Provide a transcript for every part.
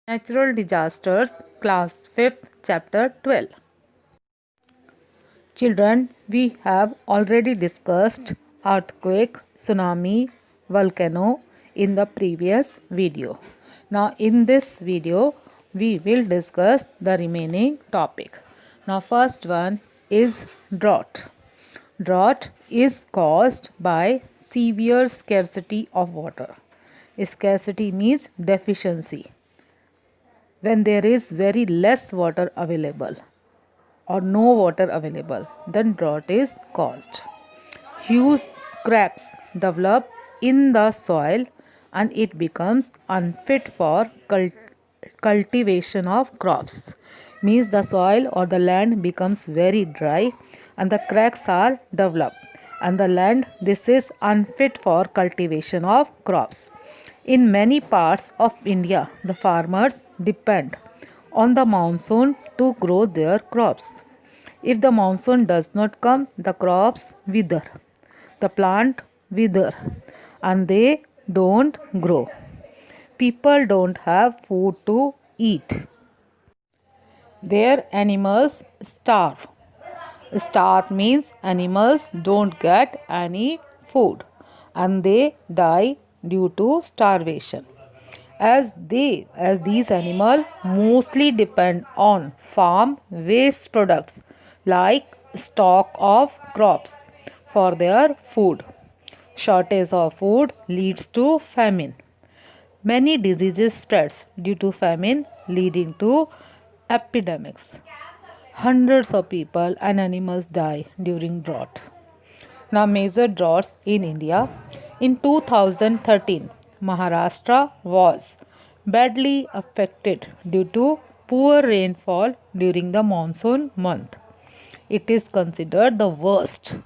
Natural disasters, class 5th, chapter 12. Children, we have already discussed earthquake, tsunami, volcano in the previous video. Now, in this video, we will discuss the remaining topic. Now, first one is drought. Drought is caused by severe scarcity of water. Scarcity means deficiency. When there is very less water available or no water available, then drought is caused. Huge cracks develop in the soil and it becomes unfit for cultivation of crops. Means the soil or the land becomes very dry and the cracks are developed and the land this is unfit for cultivation of crops. In many parts of India, the farmers depend on the monsoon to grow their crops. If the monsoon does not come, the crops wither, the plant wither, and they don't grow. People don't have food to eat. Their animals starve. Starve means animals don't get any food and they die due to starvation. As these animals mostly depend on farm waste products like stock of crops for their food. Shortage of food leads to famine. Many diseases spreads due to famine leading to epidemics. Hundreds of people and animals die during drought. Now, major droughts in India. In 2013, Maharashtra was badly affected due to poor rainfall during the monsoon month. It is considered the worst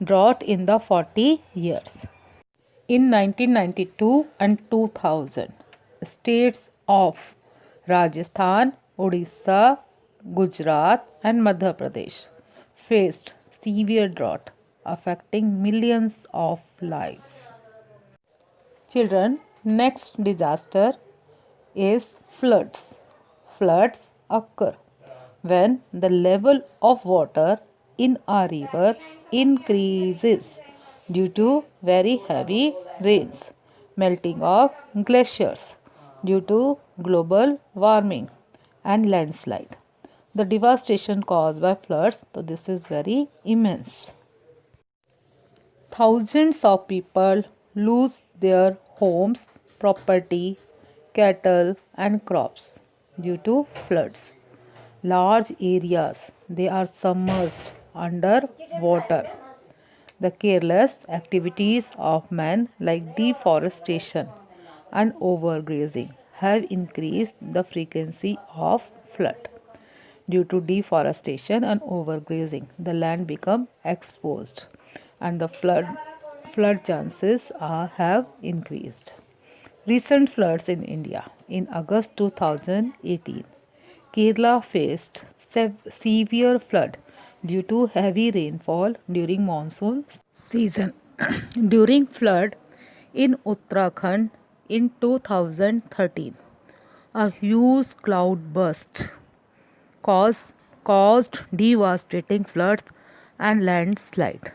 drought in the 40 years. In 1992 and 2000, states of Rajasthan, Odisha, Gujarat, and Madhya Pradesh faced severe drought, affecting millions of lives. Children, next disaster is floods. Floods occur when the level of water in a river increases due to very heavy rains, melting of glaciers due to global warming, and landslide. The devastation caused by floods, so this is very immense. Thousands of people lose their homes, property, cattle, and crops due to floods. Large areas they are submerged under water. The careless activities of man like deforestation and overgrazing have increased the frequency of flood. Due to deforestation and overgrazing, the land become exposed and the flood chances have increased. Recent floods in India. In August 2018, Kerala faced severe flood due to heavy rainfall during monsoon season. During flood in Uttarakhand in 2013, a huge cloud burst caused devastating floods and landslide.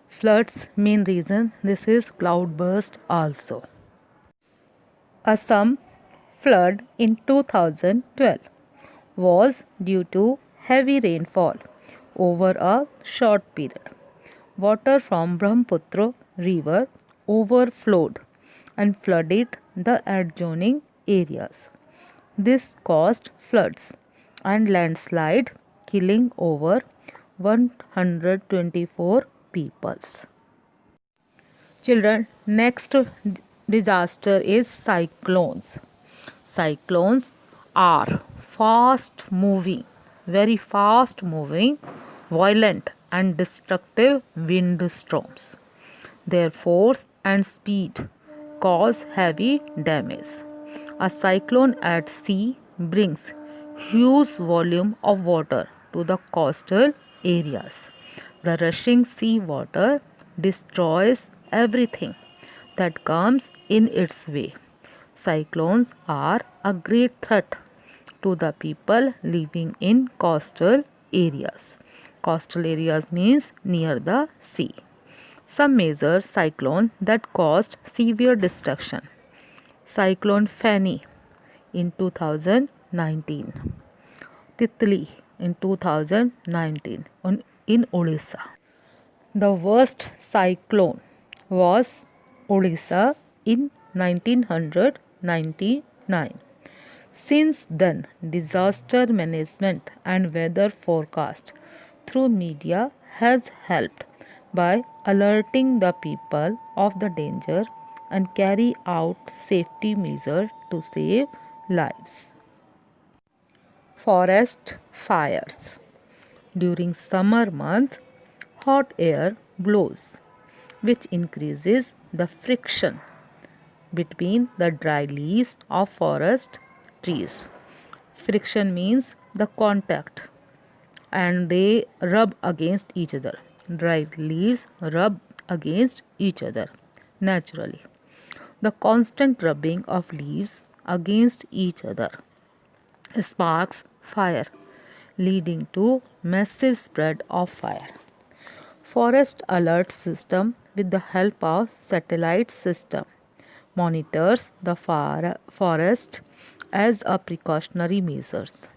Floods main reason this is cloudburst also. Assam flood in 2012 was due to heavy rainfall over a short period. Water from Brahmaputra river overflowed and flooded the adjoining areas. This caused floods and landslide, killing over 124 peoples. Children, next disaster is cyclones. Cyclones are very fast moving, violent and destructive windstorms. Their force and speed cause heavy damage. A cyclone at sea brings huge volume of water to the coastal areas. The rushing sea water destroys everything that comes in its way. cyclones are a great threat to the people living in coastal areas. Coastal areas means near the sea. Some major cyclones that caused severe destruction. Cyclone Fani in 2019. Titli in 2019 in Odisha. The worst cyclone was Odisha in 1999. Since then, disaster management and weather forecast through media has helped by alerting the people of the danger and carry out safety measures to save lives. Forest fires. During summer months, hot air blows, which increases the friction between the dry leaves of forest trees. Friction means the contact and they rub against each other. Dry leaves rub against each other naturally. The constant rubbing of leaves against each other sparks fire, leading to massive spread of fire. Forest alert system with the help of satellite system monitors the forest as a precautionary measures.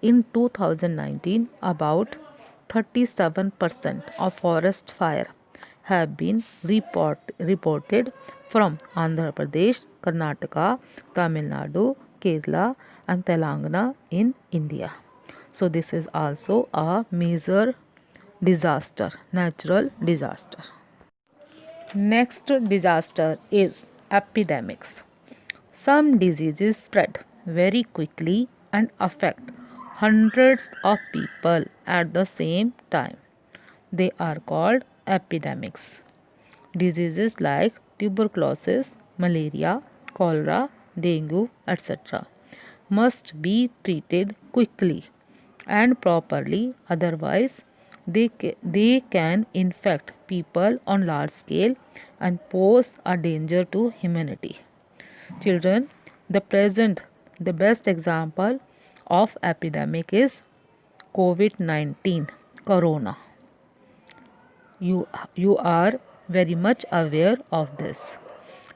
In 2019, about 37% of forest fire have been reported from Andhra Pradesh, Karnataka, Tamil Nadu, Kerala and Telangana in India. So this is also a major disaster, natural disaster. Next disaster is epidemics. Some diseases spread very quickly and affect hundreds of people at the same time. They are called epidemics. Diseases like tuberculosis, malaria, cholera, dengue, etc. must be treated quickly and properly, otherwise they can infect people on large scale and pose a danger to humanity. Children, the best example of epidemic is COVID-19, Corona. You are very much aware of this.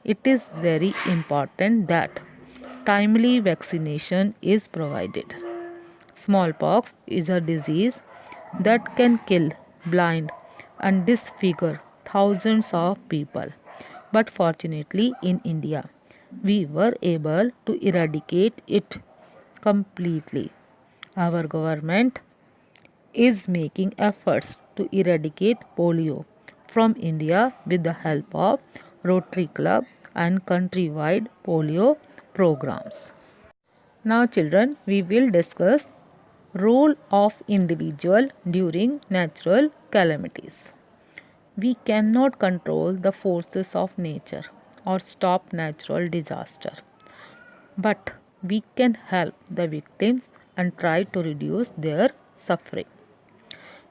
It is very important that timely vaccination is provided. Smallpox is a disease that can kill, blind, and disfigure thousands of people. But fortunately, in India, we were able to eradicate it completely. Our government is making efforts to eradicate polio from India with the help of Rotary Club and countrywide polio programs. Now children, we will discuss role of individual during natural calamities. We cannot control the forces of nature or stop natural disaster, but we can help the victims and try to reduce their suffering.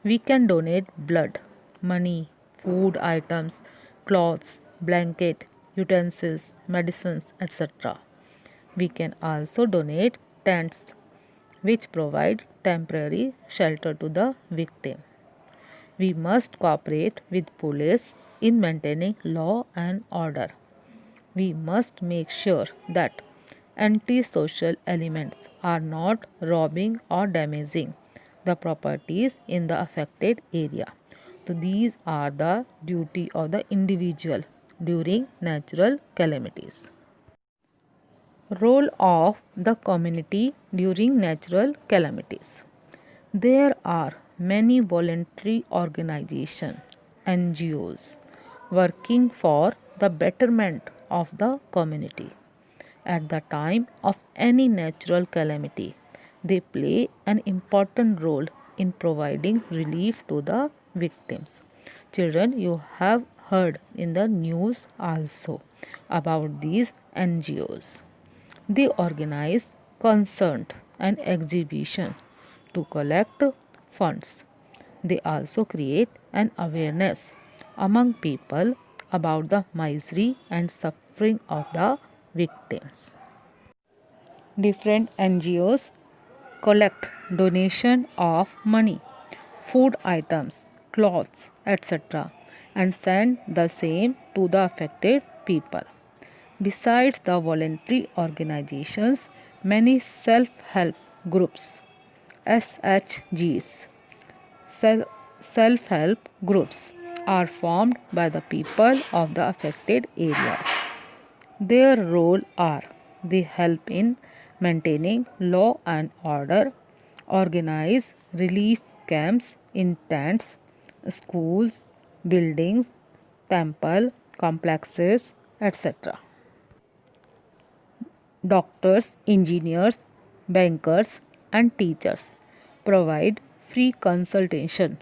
We can donate blood, money, food items, clothes, blanket, utensils, medicines, etc. We can also donate tents which provide temporary shelter to the victim. We must cooperate with police in maintaining law and order. We must make sure that antisocial elements are not robbing or damaging the properties in the affected area. So these are the duty of the individual during natural calamities. Role of the community during natural calamities. There are many voluntary organizations, NGOs, working for the betterment of the community. At the time of any natural calamity, they play an important role in providing relief to the victims. Children, you have heard in the news also about these NGOs. They organize concert and exhibition to collect funds. They also create an awareness among people about the misery and suffering of the victims. Different NGOs collect donation of money, food items, clothes, etc. and send the same to the affected people. Besides the voluntary organizations, many self-help groups, SHGs, self-help groups are formed by the people of the affected areas. Their role are they help in maintaining law and order, organize relief camps in tents, schools, buildings, temple complexes, etc. Doctors, engineers, bankers, and teachers provide free consultation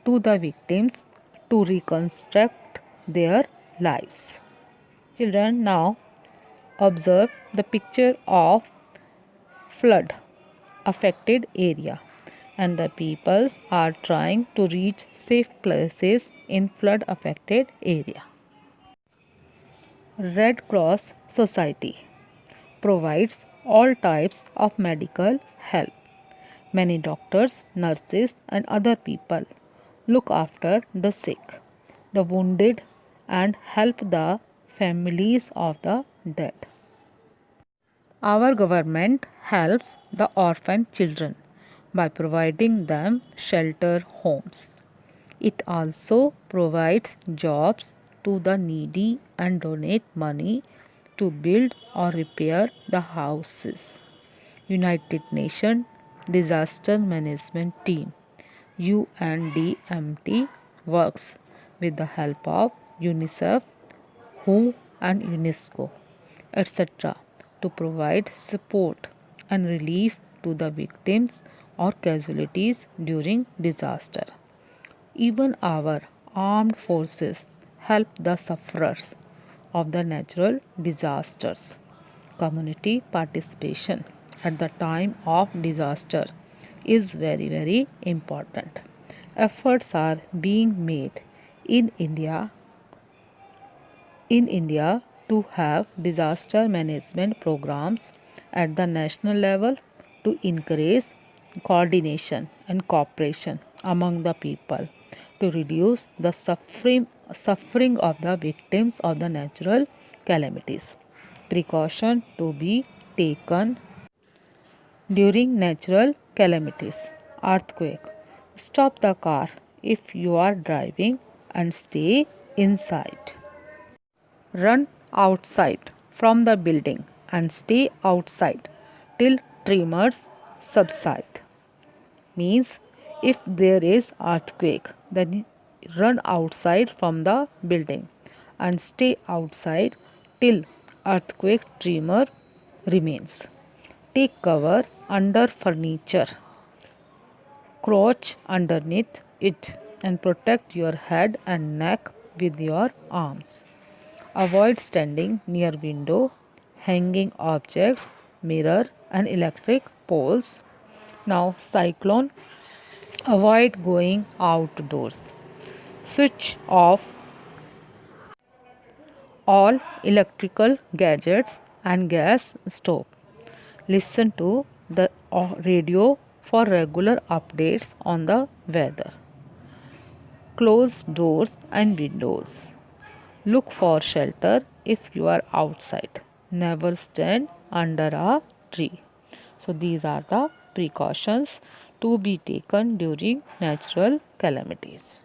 to the victims to reconstruct their lives. Children, now observe the picture of flood affected area and the peoples are trying to reach safe places in flood affected area. Red Cross Society provides all types of medical help. Many doctors, nurses and other people look after the sick, the wounded and help the families of the dead. Our government helps the orphan children by providing them shelter homes. It also provides jobs to the needy and donate money to build or repair the houses. United Nations Disaster Management Team UNDMT works with the help of UNICEF, WHO and UNESCO, etc. to provide support and relief to the victims or casualties during disaster. Even our armed forces help the sufferers of the natural disasters. Community participation at the time of disaster is very important. Efforts are being made in India to have disaster management programs at the national level to encourage coordination and cooperation among the people to reduce the suffering of the victims of the natural calamities. Precaution to be taken during natural calamities. Earthquake. Stop the car if you are driving and stay inside. Run outside from the building and stay outside till tremors subside. Means if there is earthquake, then run outside from the building and stay outside till earthquake tremor remains. Take cover under furniture. Crouch underneath it and protect your head and neck with your arms. Avoid standing near window, hanging objects, mirror and electric poles. Now cyclone. Avoid going outdoors. Switch off all electrical gadgets and gas stove. Listen to the radio for regular updates on the weather. Close doors and windows. Look for shelter if you are outside. Never stand under a tree. So these are the precautions to be taken during natural calamities.